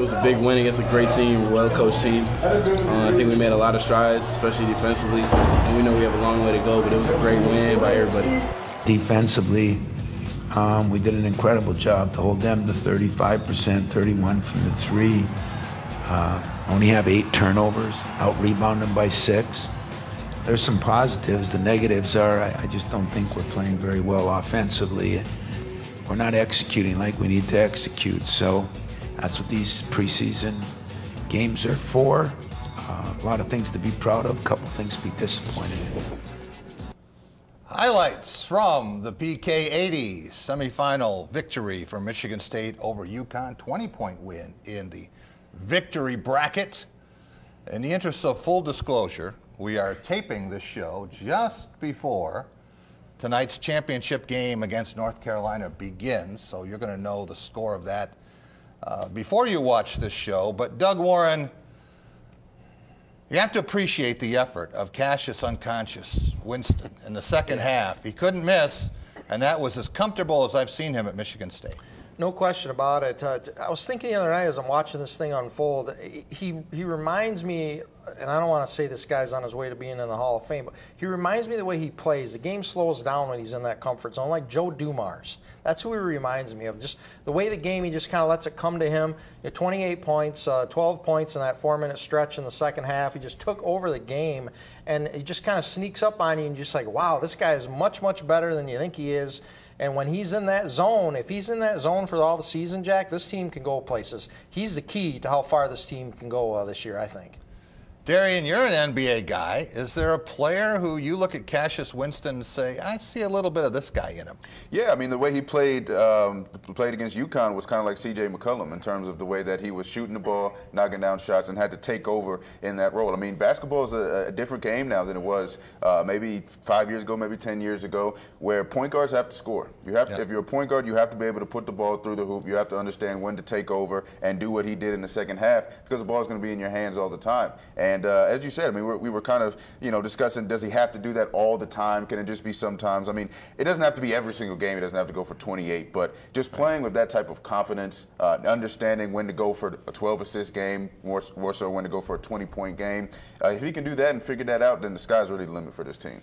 was a big win against a great team, a well-coached team. I think we made a lot of strides, especially defensively, and we know we have a long way to go, but it was a great win by everybody. Defensively, we did an incredible job to hold them to 35%, 31 from the three. Only have 8 turnovers, out-rebound them by 6. There's some positives. The negatives are I just don't think we're playing very well offensively. We're not executing like we need to execute. So that's what these preseason games are for. A lot of things to be proud of, a couple things to be disappointed in. Highlights from the PK80 semifinal victory for Michigan State over UConn. 20-point win in the victory bracket. In the interest of full disclosure, we are taping this show just before tonight's championship game against North Carolina begins, so you're going to know the score of that before you watch this show. But Doug Warren, you have to appreciate the effort of Cassius Unconscious Winston in the second half. He couldn't miss, and that was as comfortable as I've seen him at Michigan State. No question about it. I was thinking the other night as I'm watching this thing unfold, he reminds me, and I don't want to say this guy's on his way to being in the Hall of Fame, but he reminds me of the way he plays. The game slows down when he's in that comfort zone, like Joe Dumars. That's who he reminds me of. Just the way the game, he just kind of lets it come to him. 28 points, 12 points in that 4-minute stretch in the second half. He just took over the game, and he just kind of sneaks up on you and just like, wow, this guy is much, much better than you think he is. And when he's in that zone, if he's in that zone for all the season, Jack, this team can go places. He's the key to how far this team can go this year, I think. Darian, you're an NBA guy. Is there a player who you look at Cassius Winston and say, I see a little bit of this guy in him? Yeah, I mean, the way he played against UConn was kind of like C.J. McCollum in terms of the way that he was shooting the ball, knocking down shots, and had to take over in that role. I mean, basketball is a different game now than it was maybe 5 years ago, maybe 10 years ago, where point guards have to score. You have to, if you're a point guard, you have to be able to put the ball through the hoop. You have to understand when to take over and do what he did in the second half, because the ball is going to be in your hands all the time. And as you said, I mean, we were kind of, discussing, does he have to do that all the time? Can it just be sometimes? I mean, it doesn't have to be every single game. He doesn't have to go for 28, but just playing with that type of confidence, understanding when to go for a 12-assist game, more so when to go for a 20-point game. If he can do that and figure that out, then the sky's really the limit for this team.